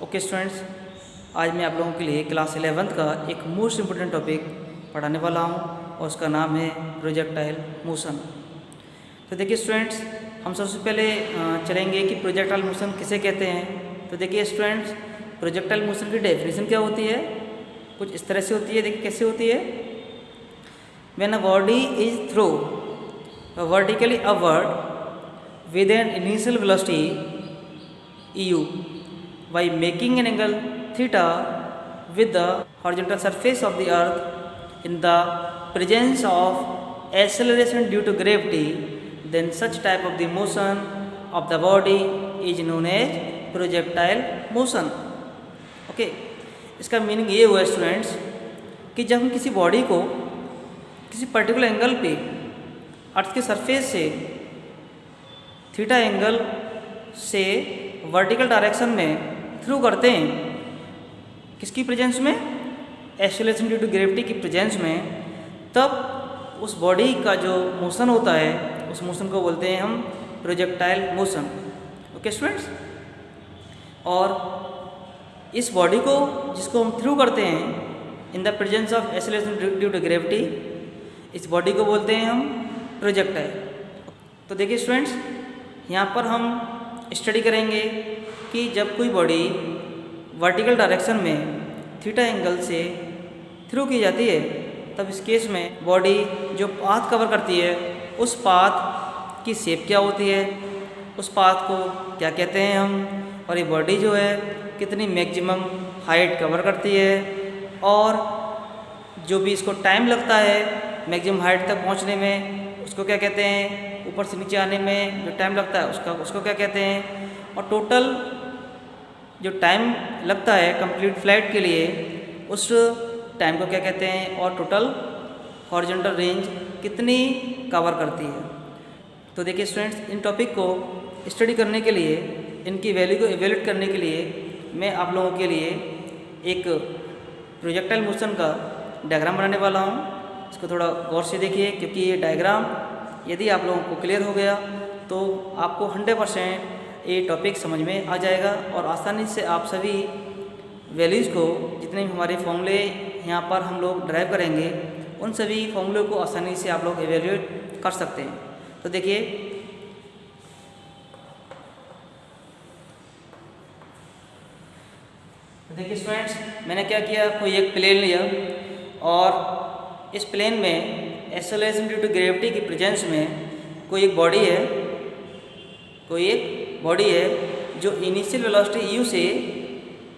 Okay students, आज मैं आप लोगों के लिए क्लास 11th का एक मोस्ट इम्पोर्टेंट टॉपिक पढ़ाने वाला हूँ और उसका नाम है प्रोजेक्टाइल मोशन। तो देखिए स्टूडेंट्स, हम सबसे पहले चलेंगे कि प्रोजेक्टाइल मोशन किसे कहते हैं। तो देखिए स्टूडेंट्स, प्रोजेक्टाइल मोशन की डेफिनेशन क्या होती है, कुछ इस तरह से होती है। देखिए कैसे होती है। When a body is throw vertically upward with an initial velocity u by making an angle theta with the horizontal surface of the earth in the presence of acceleration due to gravity, then such type of the motion of the body is known as projectile motion. Okay, इसका meaning ये हुआ students कि जब हम किसी body को किसी particular angle पे अर्थ के सरफेस से थीटा एंगल से वर्टिकल डायरेक्शन में थ्रू करते हैं, किसकी प्रेजेंस में, एक्सेलरेशन ड्यू टू ग्रेविटी की प्रेजेंस में, तब उस बॉडी का जो मोशन होता है उस मोशन को बोलते हैं हम प्रोजेक्टाइल मोशन। ओके स्टूडेंट्स, और इस बॉडी को जिसको हम थ्रू करते हैं in the presence of acceleration due to gravity, इस बॉडी को बोलते हैं हम प्रोजेक्टाइल। तो देखिए स्टूडेंट्स, यहाँ पर हम स्टडी करेंगे कि जब कोई बॉडी वर्टिकल डायरेक्शन में थीटा एंगल से थ्रू की जाती है, तब इस केस में बॉडी जो पाथ कवर करती है उस पाथ की शेप क्या होती है, उस पाथ को क्या कहते हैं हम, और ये बॉडी जो है कितनी मैक्सिमम हाइट कवर करती है, और जो भी इसको टाइम लगता है मैक्सिमम हाइट तक पहुंचने में उसको क्या कहते हैं, ऊपर से नीचे आने में जो टाइम लगता है उसको क्या कहते हैं, और टोटल जो टाइम लगता है कंप्लीट फ्लाइट के लिए उस टाइम को क्या कहते हैं, और टोटल हॉरिजॉन्टल रेंज कितनी कवर करती है। तो देखिए स्टूडेंट्स, इन टॉपिक को स्टडी करने के लिए, इनकी वैल्यू को एवेल्यूएट करने के लिए मैं आप लोगों के लिए एक प्रोजेक्टाइल मोशन का डायग्राम बनाने वाला हूँ। इसको थोड़ा गौर से देखिए, क्योंकि ये डायग्राम यदि आप लोगों को क्लियर हो गया तो आपको 100% ये टॉपिक समझ में आ जाएगा, और आसानी से आप सभी वैल्यूज़ को, जितने भी हमारे फॉर्मूले यहाँ पर हम लोग ड्राइव करेंगे, उन सभी फॉर्मूले को आसानी से आप लोग एवेल्यूएट कर सकते हैं। तो देखिए स्टूडेंट्स, मैंने क्या किया, कोई एक प्लेन लिया और इस प्लेन में एक्सेलरेशन ड्यू टू ग्रेविटी की प्रेजेंस में कोई एक बॉडी है जो इनिशियल वेलोसिटी u से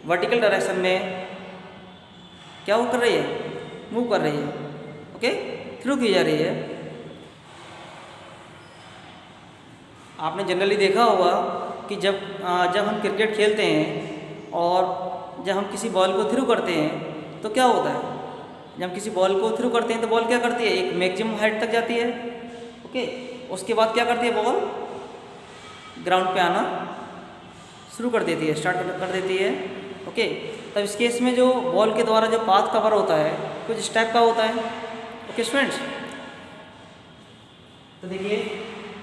वर्टिकल डायरेक्शन में क्या वो कर रही है, मूव कर रही है। ओके, थ्रू की जा रही है। आपने जनरली देखा होगा कि जब हम क्रिकेट खेलते हैं और जब हम किसी बॉल को थ्रू करते हैं तो क्या होता है, जब हम किसी बॉल को थ्रू करते हैं तो बॉल क्या करती है, एक मैक्सिमम हाइट तक जाती है। ओके, उसके बाद क्या करती है, बॉल ग्राउंड पे आना शुरू कर देती है, स्टार्ट कर देती है। ओके, तब इस केस में जो बॉल के द्वारा जो पाथ कवर होता है कुछ इस टाइप का होता है। ओके स्टूडेंट्स, तो देखिए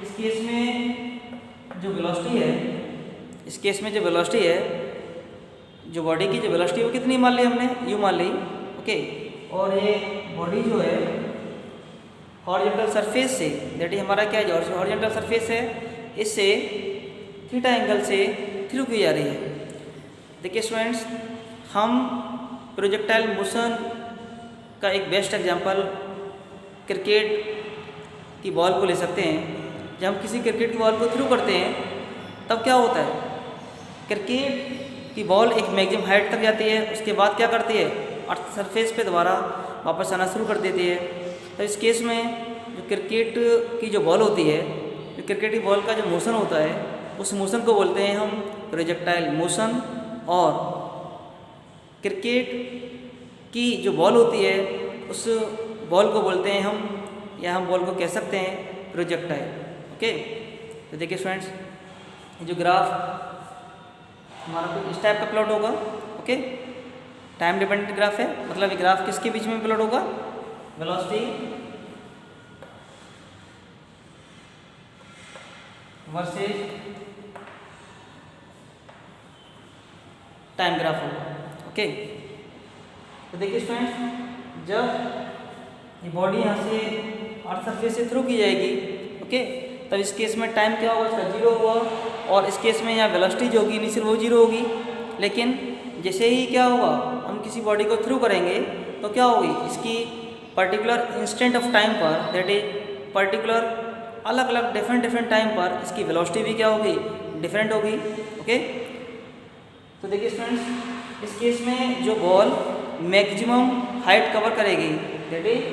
इस केस में जो वेलोसिटी है, जो बॉडी की जो वेलोसिटी वो कितनी मान ली हमने, u मान ली। ओके, और ये बॉडी जो है हॉरिजॉन्टल सरफेस से, दैट इज हमारा क्या है, हॉरिजॉन्टल सरफेस है, इससे थीटा एंगल से थ्रू की जा रही है। देखिए स्टूडेंट्स, हम प्रोजेक्टाइल मोशन का एक बेस्ट एग्जांपल क्रिकेट की बॉल को ले सकते हैं। जब हम किसी क्रिकेट की बॉल को थ्रू करते हैं तब क्या होता है, क्रिकेट की बॉल एक मैक्सिमम हाइट तक जाती है, उसके बाद क्या करती है, अर्थ सरफेस पे दोबारा वापस आना शुरू कर देती है। तो इस केस में जो क्रिकेट की जो बॉल होती है, जो क्रिकेट की बॉल का जो मोशन होता है उस मोशन को बोलते हैं हम प्रोजेक्टाइल मोशन, और क्रिकेट की जो बॉल होती है उस बॉल को बोलते हैं हम, या हम बॉल को कह सकते हैं प्रोजेक्टाइल। ओके, तो देखिए स्टूडेंट्स, जो ग्राफ हमारा कुछ इस टाइप का प्लॉट होगा। ओके, टाइम डिपेंडेंट ग्राफ है, मतलब ये ग्राफ किसके बीच में प्लॉट होगा, वेलोसिटी वर्सेस टाइम ग्राफ होगा। ओके, तो देखिए स्टूडेंट्स, जब ये बॉडी यहाँ से अर्थ सरफेस से थ्रू की जाएगी, ओके, तब इस केस में टाइम क्या होगा, इसका 0 होगा, और इस केस में यहाँ वेलोसिटी जो होगी इनिशियल वो 0 होगी। लेकिन जैसे ही क्या होगा, हम किसी बॉडी को थ्रू करेंगे तो क्या होगी, इसकी पर्टिकुलर इंस्टेंट ऑफ टाइम पर, दैट इज पर्टिकुलर अलग अलग डिफरेंट टाइम पर इसकी वेलोसिटी भी क्या होगी, डिफरेंट होगी। ओके, तो देखिए स्टूडेंट्स, इस केस में जो बॉल मैक्सिमम हाइट कवर करेगी, दैट इज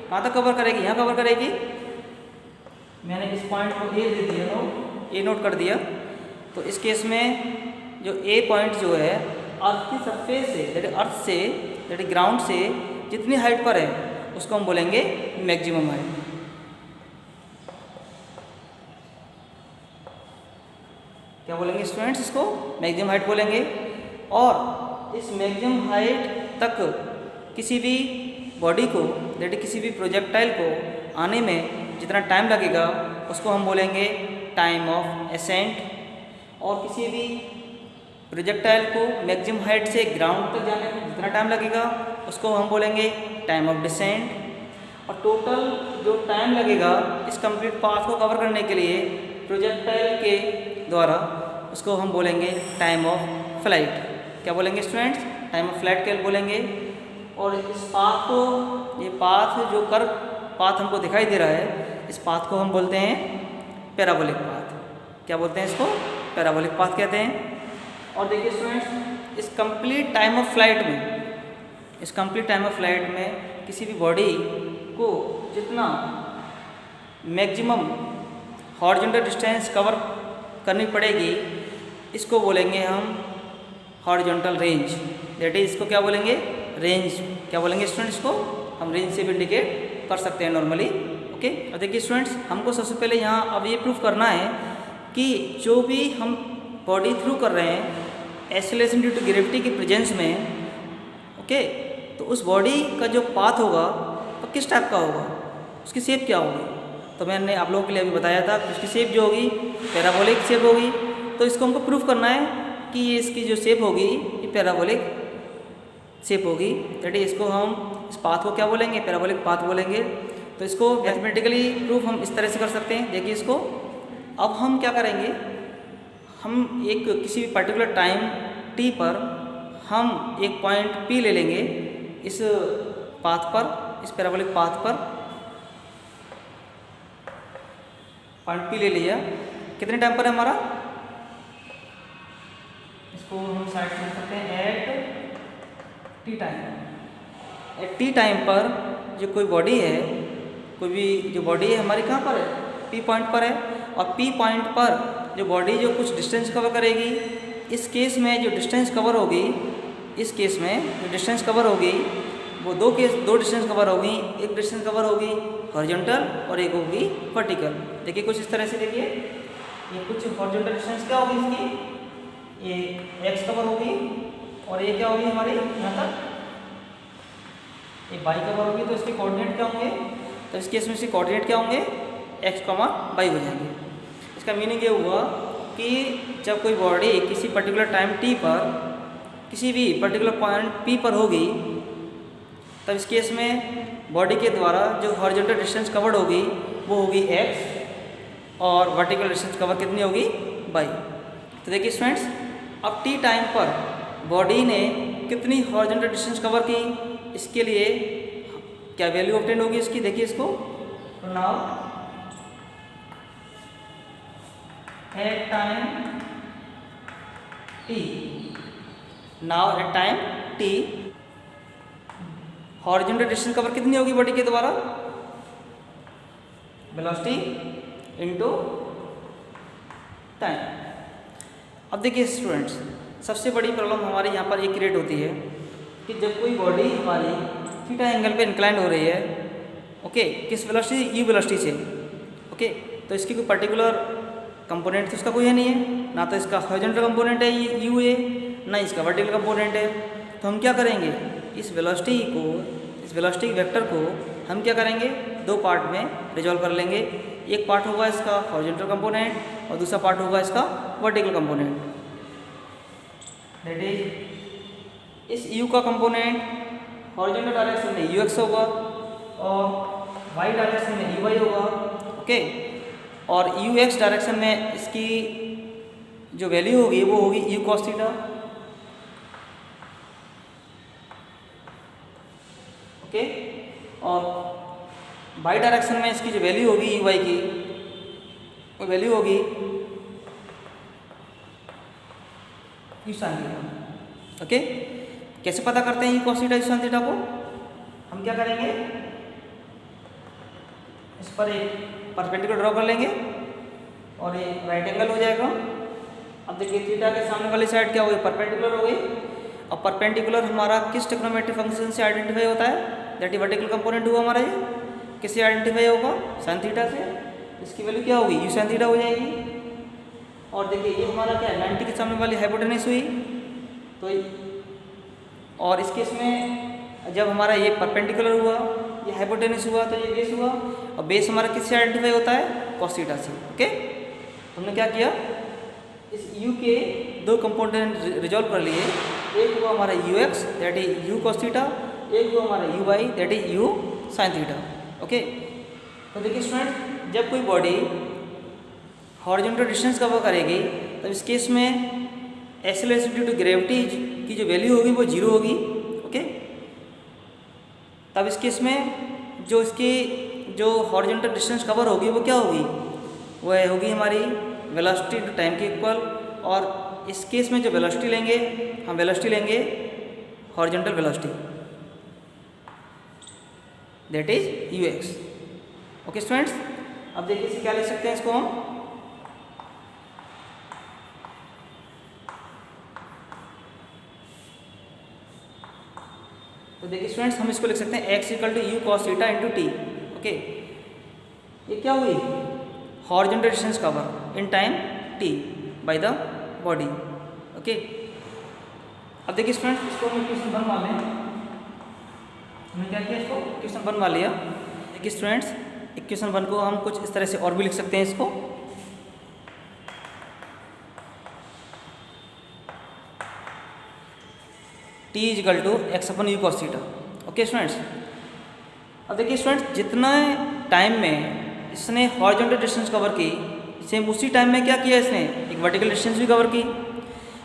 कहाँ तक कवर करेगी, यहाँ कवर करेगी। मैंने इस पॉइंट को ए दे दिया, ए नोट कर दिया। तो इस केस में जो ए पॉइंट जो है अर्थ की सरफेस से, दैट इज अर्थ से, दैट इज ग्राउंड से जितनी हाइट पर है उसको हम बोलेंगे मैक्सिमम हाइट। क्या बोलेंगे स्टूडेंट्स, इसको मैक्सिमम हाइट बोलेंगे। और इस मैक्सिमम हाइट तक किसी भी बॉडी को, दैट इज किसी भी प्रोजेक्टाइल को आने में जितना टाइम लगेगा उसको हम बोलेंगे टाइम ऑफ एसेंट। और किसी भी प्रोजेक्टाइल को मैक्सिमम हाइट से ग्राउंड तक जाने में जितना टाइम लगेगा उसको हम बोलेंगे टाइम ऑफ डिसेंट। और टोटल जो टाइम लगेगा इस कंप्लीट पाथ को कवर करने के लिए प्रोजेक्टाइल के द्वारा, उसको हम बोलेंगे टाइम ऑफ फ्लाइट। क्या बोलेंगे स्टूडेंट्स, टाइम ऑफ फ्लाइट क्या बोलेंगे। और इस पाथ को, ये पाथ जो कर्व पाथ हमको दिखाई दे रहा है, इस पाथ को हम बोलते हैं पैराबोलिक पाथ। क्या बोलते हैं इसको, पैराबोलिक पाथ कहते हैं। और देखिए स्टूडेंट्स, इस कंप्लीट टाइम ऑफ फ्लाइट में, इस कंप्लीट टाइम ऑफ फ्लाइट में किसी भी बॉडी को जितना मैक्सिमम हॉरिजॉन्टल डिस्टेंस कवर करनी पड़ेगी इसको बोलेंगे हम हॉरिजॉन्टल रेंज, दैट इज इसको क्या बोलेंगे, रेंज। क्या बोलेंगे स्टूडेंट्स, इसको हम रेंज से भी इंडिकेट कर सकते हैं नॉर्मली। ओके, और देखिए स्टूडेंट्स, हमको सबसे पहले यहाँ अब ये प्रूफ करना है कि जो भी हम बॉडी थ्रू कर रहे हैं एक्सेलरेशन ड्यू टू ग्रेविटी की प्रेजेंस में, ओके, तो उस बॉडी का जो पाथ होगा वो किस टाइप का होगा, उसकी शेप क्या होगी। तो मैंने आप लोगों के लिए अभी बताया था कि उसकी शेप जो होगी पैराबोलिक शेप होगी। तो इसको हमको प्रूफ करना है कि ये इसकी जो शेप होगी ये पैराबोलिक शेप होगी, दैट इज इसको हम इस पाथ को क्या बोलेंगे, पैराबोलिक पाथ बोलेंगे। तो इसको मैथमेटिकली प्रूफ हम इस तरह से कर सकते हैं। देखिए इसको अब हम क्या करेंगे, हम एक किसी भी पर्टिकुलर टाइम t पर हम एक पॉइंट P ले लेंगे इस पाथ पर, इस पैराबोलिक पाथ पर पॉइंट P ले लिया। कितने टाइम पर है हमारा, इसको हम साइड से लिख सकते हैं at t time. At t time पर जो कोई बॉडी है, कोई भी जो बॉडी है हमारी कहाँ पर है, P पॉइंट पर है। और P पॉइंट पर जो बॉडी जो कुछ डिस्टेंस कवर करेगी, इस केस में जो डिस्टेंस कवर होगी, इस केस में जो डिस्टेंस कवर होगी वो दो डिस्टेंस कवर होगी। एक डिस्टेंस कवर होगी हॉरिजॉन्टल और एक होगी वर्टिकल। देखिए कुछ इस तरह से, देखिए ये कुछ हॉरिजॉन्टल डिस्टेंस क्या होगी इसकी, ये x कवर होगी और ये क्या होगी हमारी यहाँ तक ये y कवर होगी। तो इसके कोऑर्डिनेट क्या होंगे, तो इस केस में इसके कोऑर्डिनेट क्या होंगे, x, y हो जाएंगे। इसका मीनिंग ये हुआ कि जब कोई बॉडी किसी पर्टिकुलर टाइम t पर किसी भी पर्टिकुलर पॉइंट P पर होगी, तब इस केस में बॉडी के द्वारा जो हॉरिजॉन्टल डिस्टेंस कवर्ड होगी वो होगी x और वर्टिकल डिस्टेंस कवर कितनी होगी, y। तो देखिए स्टूडेंट्स, अब t टाइम पर बॉडी ने कितनी हॉरिजॉन्टल डिस्टेंस कवर की, इसके लिए क्या वैल्यू ऑब्टेन होगी इसकी। देखिए इसको, तो now at time t, now at time t horizontal distance cover कितनी होगी बॉडी के द्वारा, वेलोसिटी इनटू टाइम। अब देखिए स्टूडेंट्स, सबसे बड़ी प्रॉब्लम हमारी यहाँ पर ये क्रिएट होती है कि जब कोई बॉडी हमारी थीटा एंगल पे इंक्लाइंड हो रही है, ओके, किस वेलोसिटी, यू वेलोसिटी से, ओके, तो इसकी कोई पर्टिकुलर कंपोनेंट तो इसका कोई है नहीं है, ना तो इसका हॉरिजॉन्टल कंपोनेंट है ये यू है, ना इसका वर्टिकल कंपोनेंट है। तो हम क्या करेंगे, इस वेलोसिटी को, इस वेलोसिटी वेक्टर को हम क्या करेंगे, दो पार्ट में रिजॉल्व कर लेंगे। एक पार्ट होगा इसका हॉरिजॉन्टल कंपोनेंट और दूसरा पार्ट होगा इसका वर्टिकल कंपोनेंट। दैट इज इस u का कंपोनेंट हॉरिजॉन्टल डायरेक्शन में ux होगा और y डायरेक्शन में uy होगा। ओके, और ux डायरेक्शन में इसकी जो वैल्यू होगी वो होगी u cos थीटा। ओके, और y डायरेक्शन में इसकी जो वैल्यू होगी uy की वो वैल्यू होगी u sin थीटा। ओके, कैसे पता करते हैं u cos theta u sin theta को? हम क्या करेंगे, इस पर एक परपेंडिकुलर ड्रॉ कर लेंगे और ये राइट एंगल हो जाएगा। अब देखिए थीटा के सामने वाली साइड क्या हो गई, परपेंडिकुलर हो गई। और परपेंडिकुलर हमारा किस ट्रिग्नोमेट्रिक फंक्शन से आइडेंटिफाई होता है, दैट इज वर्टिकल कंपोनेंट हुआ हमारा। ये किससे आइडेंटिफाई होगा, sin थीटा से। इसकी वैल्यू क्या होगी, u sin थीटा हो जाएगी। और देखिए ये हमारा क्या है, 90 के सामने वाली हाइपोटेनस हुई। तो और इस केस में जब हमारा ये परपेंडिकुलर हुआ, ये हाइपोटेनस हुआ, तो ये बेस हुआ। और बेस हमारा किससे आइडेंटिफाई होता है, cos थीटा से। ओके, हमने क्या किया, इस u के दो कंपोनेंट रिजॉल्व कर लिए। एक हुआ हमारा ux that is u cos theta, एक हुआ हमारा uy that is u sin theta. Okay, तो देखिए स्टूडेंट, जब कोई बॉडी हॉरिजॉन्टल डिस्टेंस कवर करेगी तो इस केस में एक्सेलरेशन ड्यू टू ग्रेविटी की जो वैल्यू होगी वो 0 होगी। ओके, तब इस केस में जो इसकी जो हॉरिजॉन्टल डिस्टेंस कवर होगी वो क्या होगी, वो होगी हमारी वेलोसिटी टू टाइम के इक्वल। और इस केस में जो वेलोसिटी लेंगे, हम वेलोसिटी लेंगे horizontal velocity that is ux। Okay students, अब देखिए इसे क्या लिख सकते हैं इसको हम, तो देखिए स्टूडेंट्स हम इसको लिख सकते हैं x equal to u cos theta into t. Okay, ये क्या हुई, horizontal distance cover in time t by the body. Okay, अब देखिए स्टूडेंट्स, इसको हम क्वेश्चन बनवा लें। हमने क्या किया, इसको क्वेश्चन बनवा लिया। देखिए स्टूडेंट्स, इक्वेशन 1 को हम कुछ इस तरह से और भी लिख सकते हैं इसको। t is equal to x upon u cos theta. Okay students, अब देखिए स्टूडेंट्स, जितना टाइम में इसने हॉरिजॉन्टल डिस्टेंस कवर की, सेम उसी टाइम में क्या किया इसने, एक वर्टिकल डिस्टेंस भी कवर की।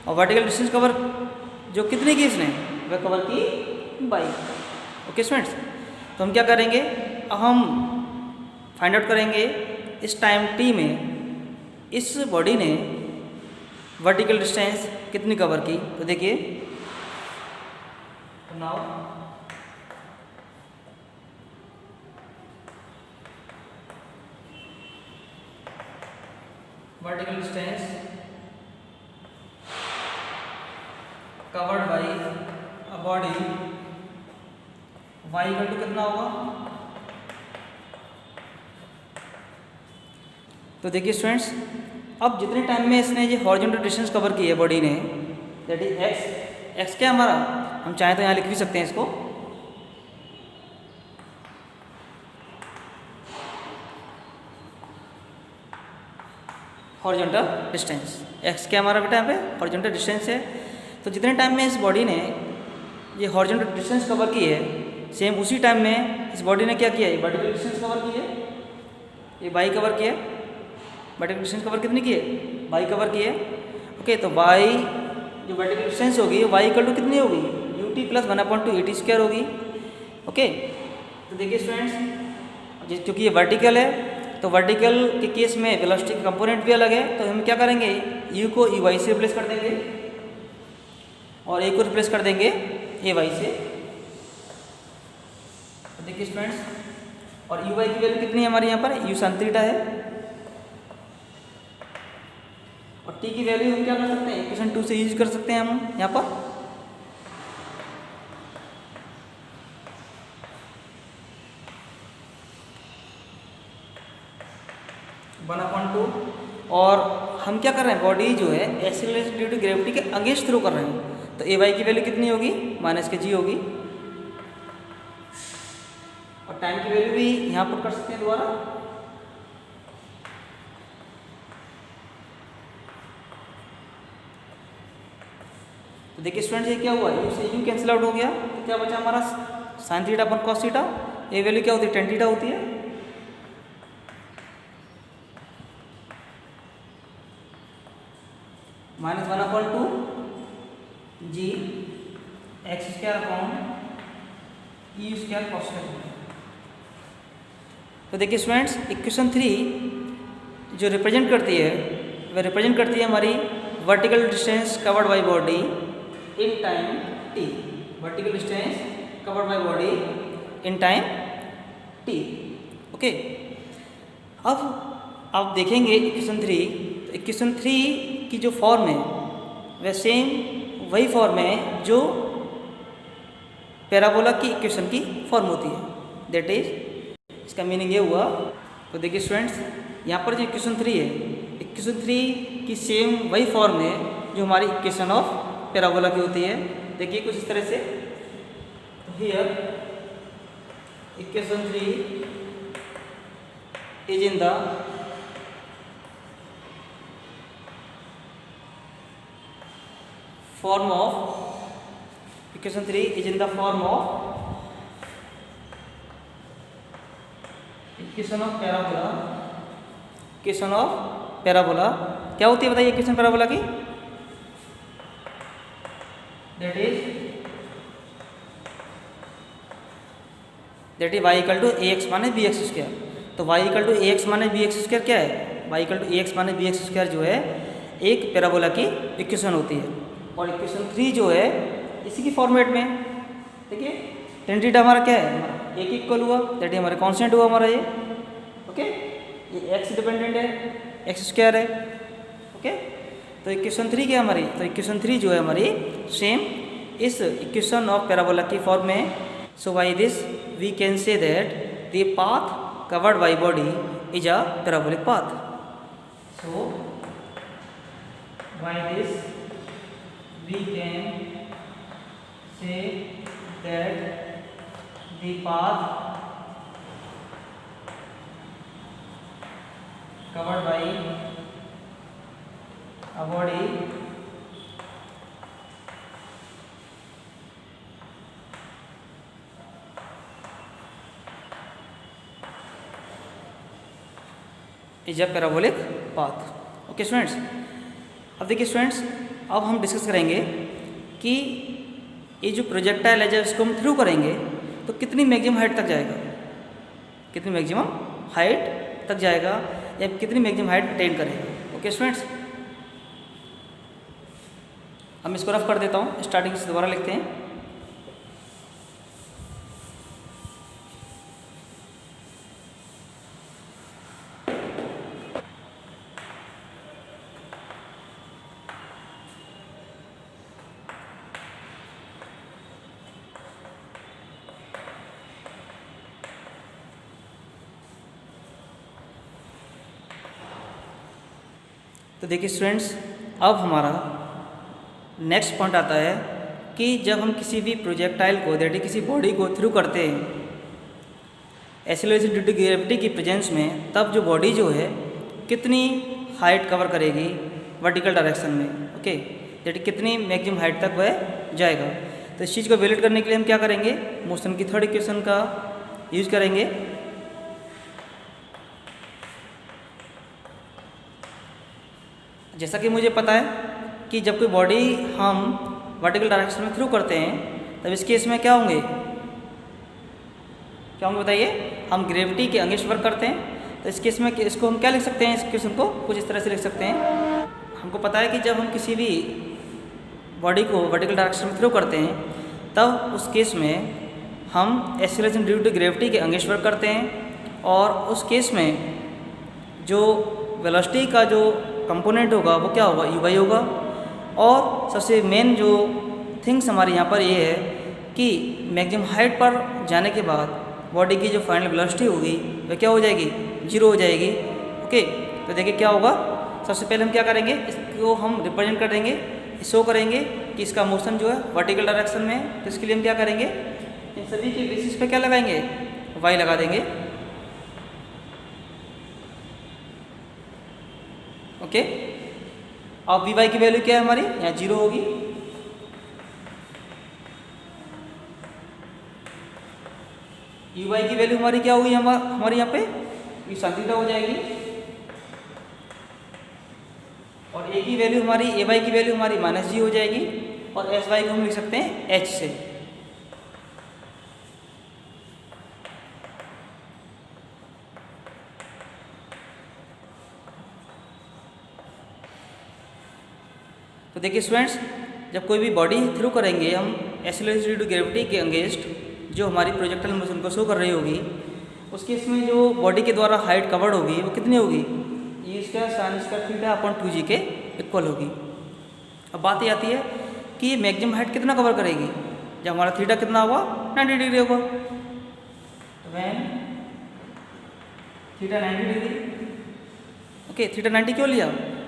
और वर्टिकल डिस्टेंस कवर जो कितनी की इसने, वह कवर की बाई। ओके स्टूडेंट्स, तो हम क्या करेंगे, अब हम फाइंड आउट करेंगे इस टाइम t में इस बॉडी ने वर्टिकल डिस्टेंस कितनी कवर की। तो देखिए, now vertical distance covered by a body y equal to कितना होगा। तो देखिए स्टूडेंट्स, अब जितने टाइम में इसने ये हॉरिजॉन्टल डिस्टेंस कवर की है बॉडी ने, दैट इज x क्या हमारा, हम चाहें तो यहाँ लिख भी सकते हैं इसको, हॉरिजॉन्टल डिस्टेंस। x क्या हमारा बेटा यहाँ पे हॉरिजॉन्टल डिस्टेंस है। तो जितने टाइम में इस बॉडी ने ये हॉरिजॉन्टल डिस्टेंस कवर की है, सेम उसी टाइम में इस बॉडी ने क्या किया है, वर्टिकल डिस्टेंस कवर की है, ये बाई कवर किया है। वर्टिकल डिस्टेंस कवर कितनी की है, बाई कवर की है। ओके, तो बाई जो वर्टिकल डिस्टेंस होगी वाई इक्वल टू कितनी होगी, ut प्लस 1/2 at स्क्वायर होगी। ओके, तो देखिए स्टूडेंट्स, क्योंकि ये वर्टिकल है तो वर्टिकल के केस में वेलोसिटी का कंपोनेंट भी अलग है, तो हम क्या करेंगे, u को uy से रिप्लेस कर देंगे और a को रिप्लेस कर देंगे ay से। तो देखिए स्टूडेंट्स, और uy की वैल्यू कितनी है हमारी यहाँ पर, u sin थीटा है। और t की वैल्यू हम क्या कर सकते हैं, इक्वेशन 2 से यूज कर सकते हैं हम यहाँ पर। वन अपॉइंट 2, और हम क्या कर रहे हैं, बॉडी जो है एक्सीलरेशन ड्यू टू ग्रेविटी के अगेंस्ट थ्रो कर रहे हैं, तो ay की वैल्यू कितनी होगी, -g होगी। और टाइम की वैल्यू भी यहाँ पर कर सकते हैं दोबारा। तो देखिए स्टूडेंट ये क्या हुआ, यू से यू कैंसिल आउट हो गया, तो क्या बचा हमारा साइन थीटा अपन कॉस थीटा, ये वैल्यू क्या होती है टेन थीटा होती है, माइनस 1/2 जी x square upon E square cos square. तो देखिए स्टूडेंट्स इक्वेशन 3 जो रिप्रेजेंट करती है वह रिप्रेजेंट करती है हमारी vertical distance covered by body in time T, vertical distance covered by body in time T. Okay, अब आप देखेंगे इक्वेशन 3, तो इक्वेशन 3 की जो फॉर्म है वह सेम वही फॉर्म है जो पैराबोला की इक्वेशन की फॉर्म होती है, दैट इज इसका मीनिंग ये हुआ। तो देखिए स्टूडेंट्स यहाँ पर जो इक्वेशन 3 है, इक्वेशन 3 की सेम वही फॉर्म है जो हमारी इक्वेशन ऑफ पैराबोला की होती है। देखिए कुछ इस तरह से, here equation 3 is in the form of equation 3 is in the form of equation of parabola, equation of parabola क्या होती है बताइए इक्वेशन पैराबोला की, that is y equal to a x माने बी एक्स स्क्वायर। तो y equal to a x माने b x square क्या है, y equal to a x माने बी एक्स स्क्वायर जो है एक पैराबोला की इक्वेशन होती है। और इक्वेशन 3 जो है इसी की फॉर्मेट में, देखिए टेन थीटा हमारा क्या है, हमारा एक इक्वल हुआ, दैट इज हमारा कांस्टेंट हुआ हमारा ये। ओके, ये एक्स डिपेंडेंट है, एक्स स्क्वायर है। ओके, तो इक्वेशन 3 क्या है हमारी, तो इक्वेशन 3 जो है हमारी सेम इस इक्वेशन ऑफ पैराबोला की फॉर्म में। So by this we can say that the path covered by body is a parabolic path. So by this we can say that the path covered by a body is a parabolic path। Okay students, अब देखिए students अब हम discuss करेंगे कि ये जो projectile है जब इसको हम थ्रू करेंगे तो कितनी मैक्सिमम हाइट तक जाएगा, कितनी मैक्सिमम हाइट तक जाएगा या कितनी मैक्सिमम हाइट अटेन करेगा। ओके स्टूडेंट्स, हम इसको रफ कर देता हूँ, स्टार्टिंग से दोबारा लिखते हैं। तो देखिए स्टूडेंट्स अब हमारा नेक्स्ट पॉइंट आता है कि जब हम किसी भी प्रोजेक्टाइल को दैट किसी बॉडी को थ्रू करते हैं एक्सेलरेशन ड्यू टू ग्रेविटी की प्रेजेंस में, तब जो बॉडी जो है कितनी हाइट कवर करेगी वर्टिकल डायरेक्शन में। ओके, दैट कितनी मैक्सिमम हाइट तक वह जाएगा। तो इस चीज़ को वैलिडेट करने के लिए हम क्या करेंगे, मोशन की थर्ड इक्वेशन का यूज करेंगे। जैसा कि मुझे पता है कि जब कोई बॉडी हम वर्टिकल डायरेक्शन में थ्रू करते हैं तब इस केस में क्या होंगे, क्या होंगे बताइए, हम ग्रेविटी के अगेंस्ट वर्क करते हैं। तो इस केस में इसको हम क्या लिख सकते हैं, इस क्वेश्चन को कुछ इस तरह से लिख सकते हैं। हमको पता है कि जब हम किसी भी बॉडी को वर्टिकल डायरेक्शन में थ्रू करते हैं तब उस केस में हम एक्सेलरेशन ड्यू टू ग्रेविटी के अगेंस्ट वर्क करते हैं, और उस केस में जो वेलोसिटी का जो कंपोनेंट होगा वो क्या होगा, यू होगा। और सबसे मेन जो थिंग्स हमारे यहाँ पर ये है कि मैक्सिमम हाइट पर जाने के बाद बॉडी की जो फाइनल वेलोसिटी होगी वह क्या हो जाएगी, 0 हो जाएगी। ओके, तो देखिए क्या होगा, सबसे पहले हम क्या करेंगे, इसको हम रिप्रेजेंट कर देंगे, शो करेंगे कि इसका मोशन जो है वर्टिकल डायरेक्शन में है। तो इसके लिए हम क्या करेंगे, इन सभी के बेसिस पे क्या लगाएंगे, y लगा देंगे। ओके, अब वी वाई की वैल्यू क्या है हमारी, यहाँ 0 होगी। यू वाई की वैल्यू हमारी क्या हुई, हमारी यहाँ पे ये sin थीटा हो जाएगी, और ए की वैल्यू हमारी, ए वाई की वैल्यू हमारी माइनस जी हो जाएगी, और एस वाई को हम लिख सकते हैं एच से। तो देखिए स्टूडेंट्स, जब कोई भी बॉडी थ्रू करेंगे हम एक्सीलरेशन ड्यू टू ग्रेविटी के अगेंस्ट जो हमारी प्रोजेक्टाइल मोशन को शो कर रही होगी, उस केस में जो बॉडी के द्वारा हाइट कवर्ड होगी वो कितनी होगी, e square sine square theta upon 2g के इक्वल होगी। अब बात ये आती है कि ये मैक्सिमम हाइट कितना कवर करेगी, जब हमारा थीटा कितना होगा 90 डिग्री होगा। When theta 90 degree, okay theta 90 क्यों लिया,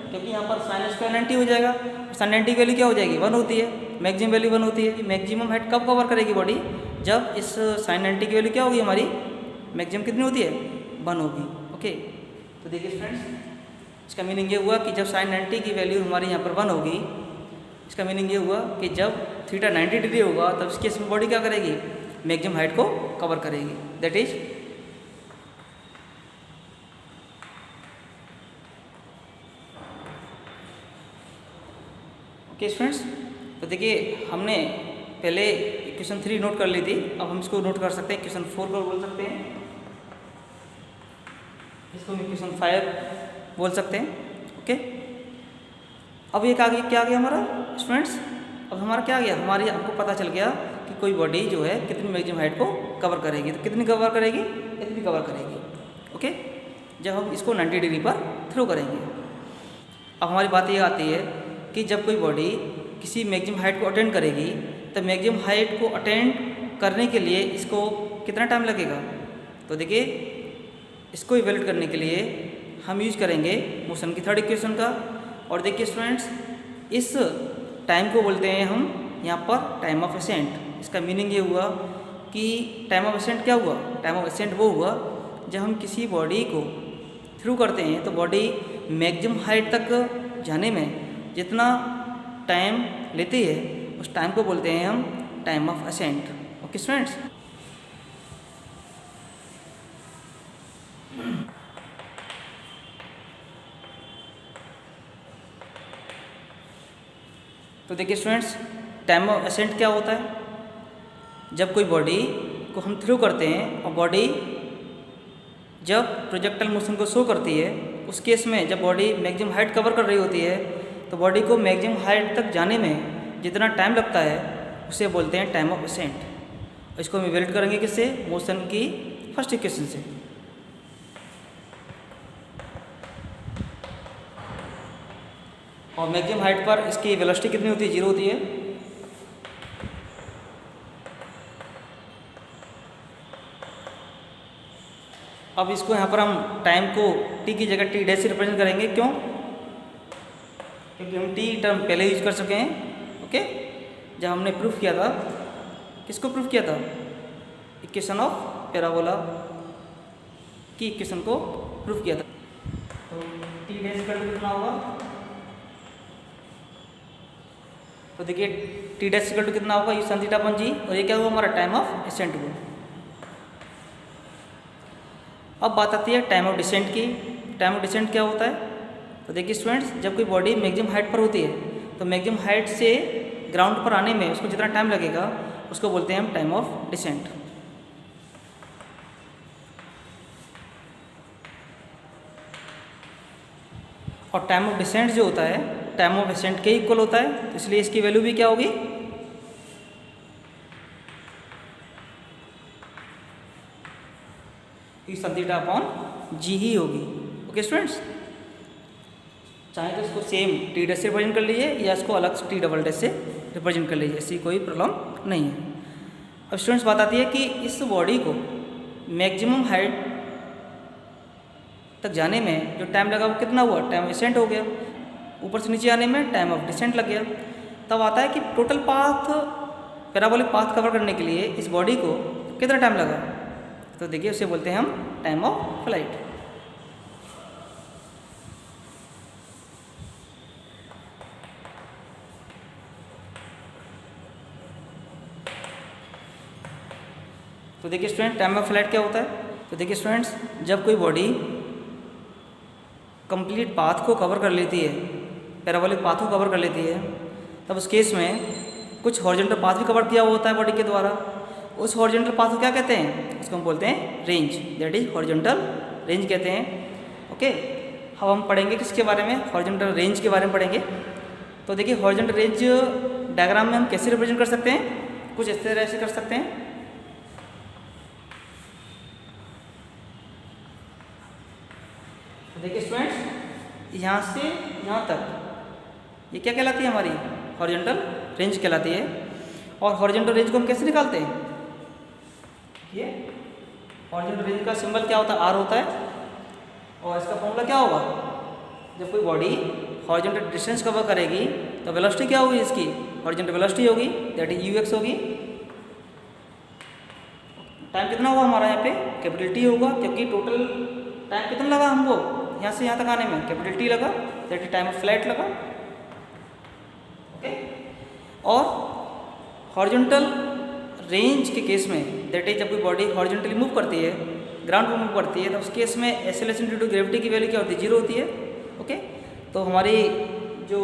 क्योंकि यहाँ पर साइन स्क्वायर 90 हो जाएगा, साइन 90 की वैल्यू क्या हो जाएगी 1 होती है, मैक्सिमम वैल्यू 1 होती है। मैक्सिमम हाइट कब कवर करेगी बॉडी, जब इस साइन 90 की वैल्यू क्या होगी हमारी, मैक्सिमम कितनी होती है 1 होगी। ओके तो देखिए फ्रेंड्स, इसका मीनिंग ये हुआ कि जब साइन 90 की वैल्यू हमारी यहाँ पर 1 होगी, इसका मीनिंग ये हुआ कि जब थीटा 90 डिग्री होगा तब इसकी इसमें बॉडी क्या करेगी, मैक्सिमम हाइट को कवर करेगी, दैट इज ओके स्टूडेंट्स। तो देखिए हमने पहले इक्वेशन 3 नोट कर ली थी, अब हम इसको नोट कर सकते हैं, इक्वेशन 4 को बोल सकते हैं, इसको हम इक्वेशन 5 बोल सकते हैं। ओके अब ये क्या आ गया हमारा स्टूडेंट्स, अब हमारा क्या आ गया, हमारी आपको पता चल गया कि कोई बॉडी जो है कितनी मैक्सिमम हाइट को कवर करेगी, तो कितनी कवर करेगी, इतनी कवर करेगी। ओके जब हम इसको 90 डिग्री पर थ्रो करेंगे। अब हमारी बात ये आती है कि जब कोई बॉडी किसी मैक्सिमम हाइट को अटेंड करेगी, तो मैक्सिमम हाइट को अटेंड करने के लिए इसको कितना टाइम लगेगा, तो देखिए इसको इवेल्यूएट करने के लिए हम यूज करेंगे मोशन की थर्ड इक्वेशन का। और देखिए स्टूडेंट्स, इस टाइम को बोलते हैं हम यहाँ पर टाइम ऑफ एसेंट। इसका मीनिंग ये हुआ कि टाइम ऑफ एसेंट क्या हुआ, टाइम ऑफ एसेंट वो हुआ जब हम किसी बॉडी को थ्रू करते हैं तो बॉडी मैक्सिमम हाइट तक जाने में जितना टाइम लेती है उस टाइम को बोलते हैं हम time of ascent. Okay students, तो देखिए स्टूडेंट्स, टाइम ऑफ असेंट क्या होता है, जब कोई बॉडी को हम थ्रू करते हैं और बॉडी जब प्रोजेक्टाइल मोशन को शो करती है, उस केस में जब बॉडी मैक्सिमम हाइट कवर कर रही होती है तो बॉडी को मैक्सिमम हाइट तक जाने में जितना टाइम लगता है उसे बोलते हैं टाइम ऑफ असेंट। इसको हम इवेल्यूएट करेंगे किससे, मोशन की फर्स्ट इक्वेशन से। और मैक्सिमम हाइट पर इसकी वेलोसिटी कितनी होती है, 0 होती है। अब इसको यहाँ पर हम टाइम को t की जगह t डैश से रिप्रेजेंट करेंगे, क्यों, क्योंकि हम t टर्म पहले यूज कर चुके हैं। ओके जब हमने प्रूफ किया था, किसको प्रूफ किया था, इक्वेशन ऑफ पैराबोला की इक्वेशन को प्रूफ किया था। तो t डैश का कितना होगा, तो देखिए t डैश इक्वल टू कितना होगा, ये sin थीटा अपॉन g, और ये क्या हुआ हमारा टाइम ऑफ एसेंट हुआ। अब बात आती है टाइम ऑफ डिसेंट की। टाइम ऑफ डिसेंट क्या होता है, तो देखिए स्टूडेंट्स, जब कोई बॉडी मैक्सिमम हाइट पर होती है तो मैक्सिमम हाइट से ग्राउंड पर आने में उसको जितना टाइम लगेगा उसको बोलते हैं हम टाइम ऑफ डिसेंट। और टाइम ऑफ डिसेंट जो होता है टाइम ऑफ एसेंट के इक्वल होता है, तो इसलिए इसकी वैल्यू भी क्या होगी, sin थीटा अपॉन g ही होगी। ओके स्टूडेंट्स, चाहे तो इसको सेम t डैश से रिप्रेजेंट कर लीजिए या इसको अलग से t डबल डैश से रिप्रेजेंट कर लीजिए, ऐसी कोई प्रॉब्लम नहीं है। अब स्टूडेंट्स बात आती है कि इस बॉडी को मैक्सिमम हाइट तक जाने में जो टाइम लगा वो कितना हुआ, टाइम ऑफ एसेंट हो गया, ऊपर से नीचे आने में टाइम ऑफ डिसेंट लग गया। तब आता है कि total path, parabolic path cover करने के लिए इस बॉडी को कितना टाइम लगा, तो देखिए उसे बोलते हैं हम टाइम ऑफ फ्लाइट। तो तो देखिए स्टूडेंट टाइम ऑफ फ्लाइट क्या होता है। तो देखिए स्टूडेंट्स, जब कोई बॉडी कंप्लीट पाथ को कवर कर लेती है, पैराबोलिक पाथ को कवर कर लेती है, तब उस केस में कुछ हॉरिजॉन्टल पाथ भी कवर किया हुआ होता है बॉडी के द्वारा। उस हॉरिजॉन्टल पाथ को क्या कहते हैं? उसको हम बोलते हैं range, that is horizontal range कहते हैं। ओके, अब हम पढ़ेंगे किसके बारे में? हॉरिजॉन्टल रेंज के बारे में पढ़ेंगे। तो देखिए हॉरिजॉन्टल रेंज डायग्राम में हम कैसे रिप्रेजेंट कर सकते हैं? कुछ इस तरह से कर सकते हैं। तो देखिए स्टूडेंट्स, यहाँ से यहाँ तक ये क्या कहलाती है? हमारी हॉरिजॉन्टल रेंज कहलाती है। और हॉरिजॉन्टल रेंज को हम कैसे निकालते हैं? ये हॉरिजॉन्टल रेंज का सिंबल क्या होता है? आर होता है। और इसका फॉर्मूला क्या होगा? जब कोई बॉडी हॉरिजॉन्टल डिस्टेंस कवर करेगी तो वेलोसिटी क्या होगी इसकी? हॉरिजॉन्टल वेलोसिटी होगी, दैट इज यूएक्स होगी। टाइम कितना होगा हमारा यहाँ पे? कैपिटल टी होगा, क्योंकि टोटल टाइम कितना लगा हमको यहाँ से यहाँ तक आने में? कैपिटल टी लगा, that is time of flight लगा। ओके, और हॉरिजॉन्टल रेंज के केस में, दैट इज जब कोई बॉडी हॉरिजॉन्टली मूव करती है, ग्राउंड पर मूव करती है, तो उस केस में एक्सेलरेशन ड्यू टू ग्रेविटी की वैल्यू क्या होती है? 0 होती है। ओके, तो हमारी जो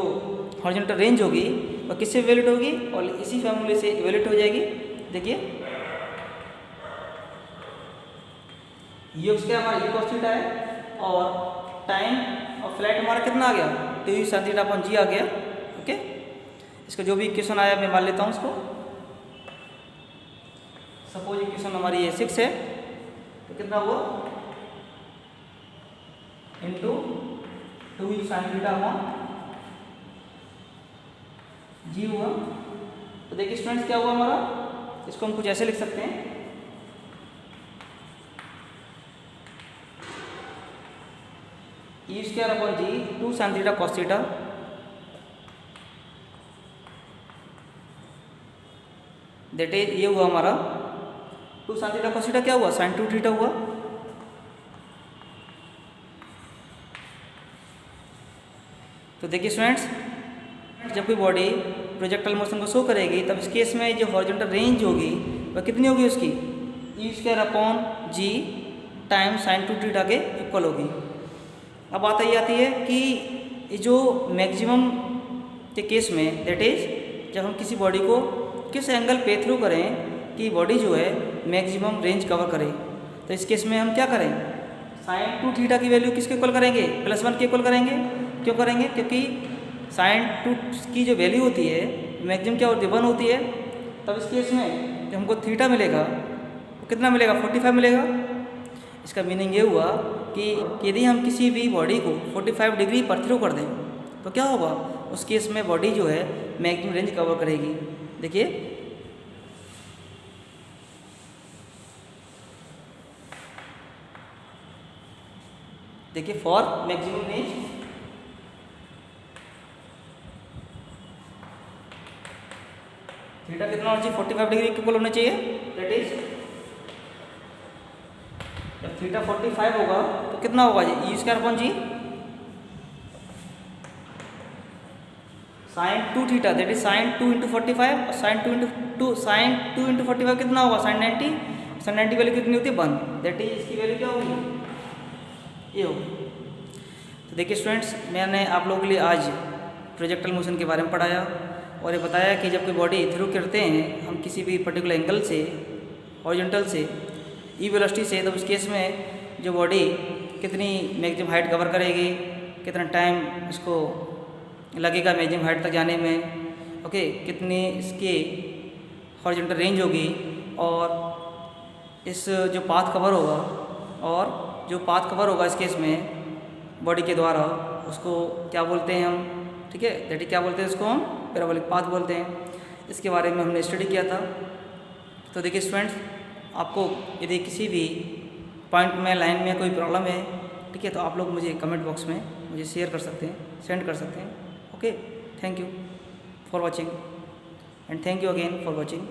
हॉरिजॉन्टल रेंज होगी वह किससे इवैल्यूएट होगी? और इसी फॉर्मूले से इवैल्यूएट हो जाएगी। देखिए यूएक्स क्या हमारा u cos थीटा है, और टाइम और फ्लाइट हमारा कितना आ गया? 2u sin theta upon g आ गया। ओके, इसका जो भी इक्वेशन आया मैं मान लेता हूँ इसको। सपोज इक्वेशन हमारी ये 6 है, तो कितना हुआ? Into 2u sin theta upon g हुआ। तो देखिए स्टूडेंट्स क्या हुआ हमारा? इसको हम कुछ ऐसे लिख सकते हैं, e² upon g 2 sin theta cos theta, that is ये हुआ हमारा 2 sin थीटा cos थीटा क्या हुआ? sin 2 थीटा हुआ। तो देखिए स्टूडेंट्स, जब कोई बॉडी प्रोजेक्टाइल मोशन को शो करेगी तब इस केस में जो हॉरिजॉन्टल रेंज होगी वह कितनी होगी उसकी? e² upon g time sin 2 theta के इक्वल होगी। अब बात ये आती है कि जो मैक्सिमम के केस में, दैट इज जब हम किसी बॉडी को किस एंगल पे थ्रू करें कि बॉडी जो है मैक्सिमम रेंज कवर करे, तो इस केस में हम क्या करें? sin 2 थीटा की वैल्यू किसके इक्वल करेंगे? +1 के इक्वल करेंगे। क्यों करेंगे? क्योंकि sin 2 की जो वैल्यू होती है मैक्सिमम क्या होती है? 1 होती है। तब इस केस में जब हमको थीटा मिलेगा वो कितना मिलेगा? 45 मिलेगा। इसका मीनिंग ये हुआ कि यदि हम किसी भी बॉडी को 45 डिग्री पर थ्रू कर दें तो क्या होगा? उस केस में बॉडी जो है मैक्सिमम रेंज कवर करेगी। देखिए देखिए फॉर मैक्सिमम रेंज थीटा कितना होना चाहिए? 45 डिग्री के इक्वल होना चाहिए। दैट इज जब थीटा 45 होगा तो कितना होगा? e² upon g sin 2 theta, that is sin 2 into 45, और sin 2 इंटू 45 कितना होगा? sin 90। sin 90 वैल्यू कितनी होती है? 1, दैट इज इसकी वैल्यू क्या होगी? ये होगी। तो देखिए स्टूडेंट्स, मैंने आप लोगों के लिए आज प्रोजेक्टाइल मोशन के बारे में पढ़ाया और ये बताया कि जब कोई बॉडी थ्रू करते हैं हम किसी भी पर्टिकुलर एंगल से, हॉरिजॉन्टल से, ई वेलोसिटी से, तो उस केस में जो बॉडी कितनी मैक्सिमम हाइट कवर करेगी, कितना टाइम इसको लगेगा मैक्सिमम हाइट तक जाने में, ओके, कितनी इसकी हॉरिजॉन्टल रेंज होगी, और इस जो पाथ कवर होगा, और जो पाथ कवर होगा इस केस में बॉडी के द्वारा उसको क्या बोलते हैं हम? ठीक है, दैट इज क्या बोलते हैं उसको? हम पैराबोलिक पाथ बोलते हैं। इसके बारे में हमने स्टडी किया था। तो देखिए स्टूडेंट्स, आपको यदि किसी भी पॉइंट में, लाइन में कोई प्रॉब्लम है, ठीक है, तो आप लोग मुझे कमेंट बॉक्स में मुझे शेयर कर सकते हैं, सेंड कर सकते हैं। Okay, thank you for watching and thank you again for watching.